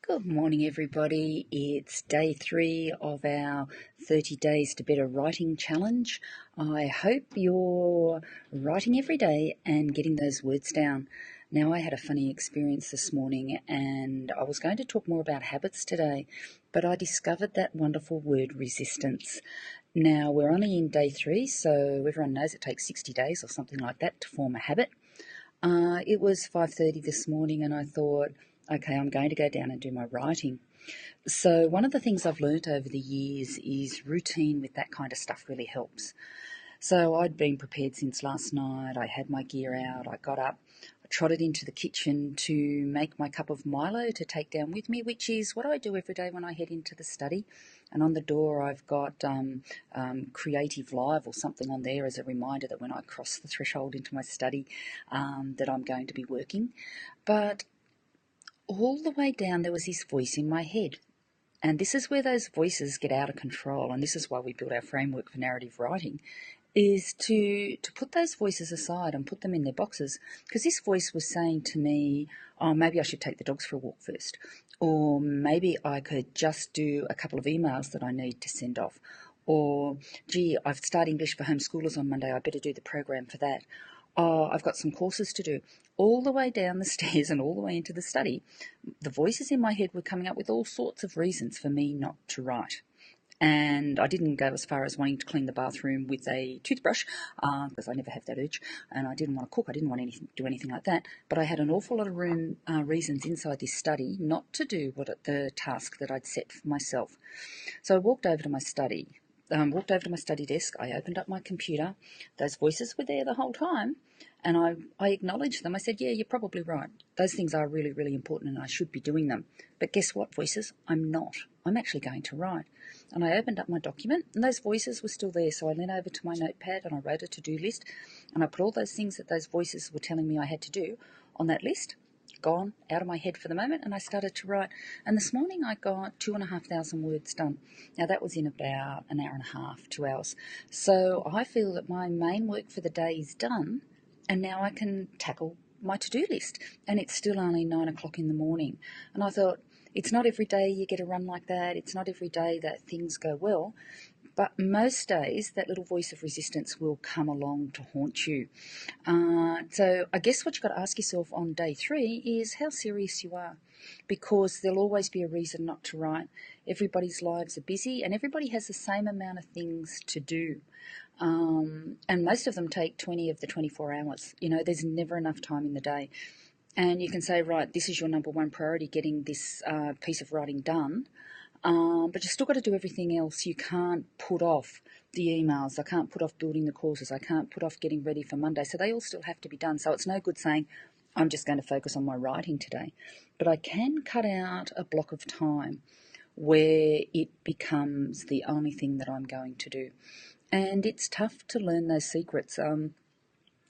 Good morning, everybody. It's day 3 of our 30 Days to Better Writing Challenge. I hope you're writing every day and getting those words down. Now, I had a funny experience this morning, and I was going to talk more about habits today, but I discovered that wonderful word resistance. Now, we're only in day 3, so everyone knows it takes 60 days or something like that to form a habit. It was 5:30 this morning, and I thought, okay, I'm going to go down and do my writing. So one of the things I've learnt over the years is routine with that kind of stuff really helps. So I'd been prepared since last night. I had my gear out. I got up, I trotted into the kitchen to make my cup of Milo to take down with me, which is what I do every day when I head into the study. And on the door, I've got Creative Live or something on there as a reminder that when I cross the threshold into my study, that I'm going to be working. But all the way down, there was this voice in my head. And this is where those voices get out of control, and this is why we build our framework for narrative writing, is to put those voices aside and put them in their boxes. Because this voice was saying to me, oh, maybe I should take the dogs for a walk first, or maybe I could just do a couple of emails that I need to send off, or gee, I've started English for homeschoolers on Monday, I better do the program for that. Oh, I've got some courses to do. All the way down the stairs and all the way into the study, the voices in my head were coming up with all sorts of reasons for me not to write. And I didn't go as far as wanting to clean the bathroom with a toothbrush, because I never have that urge, and I didn't want to cook. I didn't want to do anything like that. But I had an awful lot of reasons inside this study not to do the task that I'd set for myself. So I walked over to my study. Walked over to my study desk. I opened up my computer. Those voices were there the whole time, and I acknowledged them. I said, yeah, you're probably right. Those things are really, really important, and I should be doing them. But guess what, voices? I'm not. I'm actually going to write. And I opened up my document, and those voices were still there. So I leaned over to my notepad, and I wrote a to-do list, and I put all those things that those voices were telling me I had to do on that list. Gone out of my head for the moment, and I started to write. And this morning I got 2,500 words done. Now that was in about an hour and a half, 2 hours. So I feel that my main work for the day is done, and now I can tackle my to-do list. And it's still only 9 o'clock in the morning. And I thought, it's not every day you get a run like that. It's not every day that things go well. But most days, that little voice of resistance will come along to haunt you. So I guess what you've got to ask yourself on day 3 is how serious you are, because there'll always be a reason not to write. Everybody's lives are busy, and everybody has the same amount of things to do. And most of them take 20 of the 24 hours. There's never enough time in the day. And you can say, right, this is your number one priority, getting this piece of writing done. But you've still got to do everything else. You can't put off the emails. I can't put off building the courses. I can't put off getting ready for Monday. So they all still have to be done. So it's no good saying, I'm just going to focus on my writing today. But I can cut out a block of time where it becomes the only thing that I'm going to do. And it's tough to learn those secrets.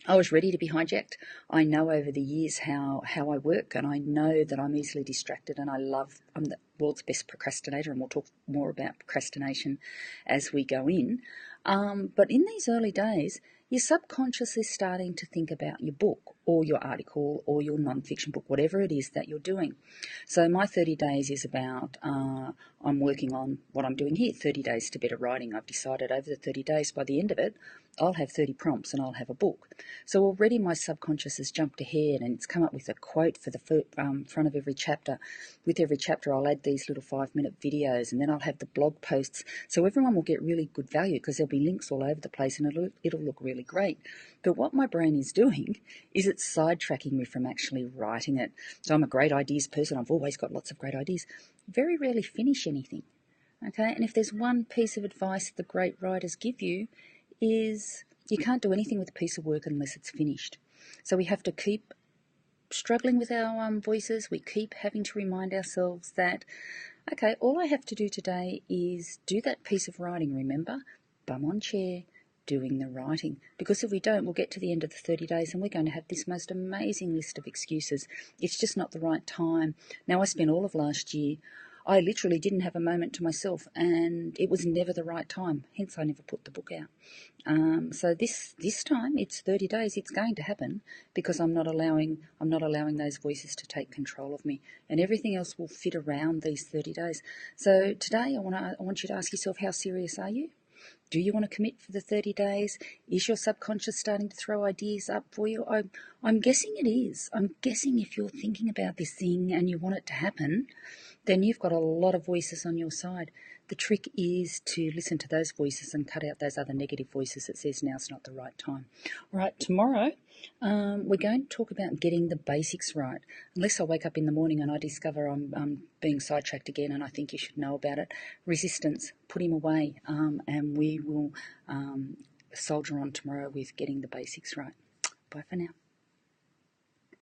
I was ready to be hijacked. I know over the years how I work, and I know that I'm easily distracted, and I'm the world's best procrastinator, and we'll talk more about procrastination as we go in. But in these early days, your subconscious is starting to think about your book or your article or your non-fiction book, whatever it is that you're doing. So my 30 days is about, I'm working on what I'm doing here, 30 days to better writing. I've decided over the 30 days, by the end of it, I'll have 30 prompts and I'll have a book. So already my subconscious has jumped ahead, and it's come up with a quote for the front of every chapter. With every chapter, I'll add these little 5-minute videos, and then I'll have the blog posts. So everyone will get really good value because there'll be links all over the place, and it'll look really great. But what my brain is doing is it's sidetracking me from actually writing it. So I'm a great ideas person. I've always got lots of great ideas. Very rarely finish anything. Okay, and if there's one piece of advice the great writers give you, is you can't do anything with a piece of work unless it's finished. So we have to keep struggling with our voices. We keep having to remind ourselves that, okay, all I have to do today is do that piece of writing, remember? Bum on chair, doing the writing. Because if we don't, we'll get to the end of the 30 days and we're going to have this most amazing list of excuses. It's just not the right time. Now, I spent all of last year I literally didn't have a moment to myself, and it was never the right time. Hence, I never put the book out. So this time it's 30 days. It's going to happen because I'm not allowing those voices to take control of me, and everything else will fit around these 30 days. So today I want you to ask yourself, how serious are you? Do you want to commit for the 30 days? Is your subconscious starting to throw ideas up for you? I'm guessing it is. I'm guessing if you're thinking about this thing and you want it to happen, then you've got a lot of voices on your side. The trick is to listen to those voices and cut out those other negative voices that says now's not the right time. All right, tomorrow we're going to talk about getting the basics right. Unless I wake up in the morning and I discover I'm being sidetracked again and I think you should know about it. Resistance, put him away, and we will soldier on tomorrow with getting the basics right. Bye for now.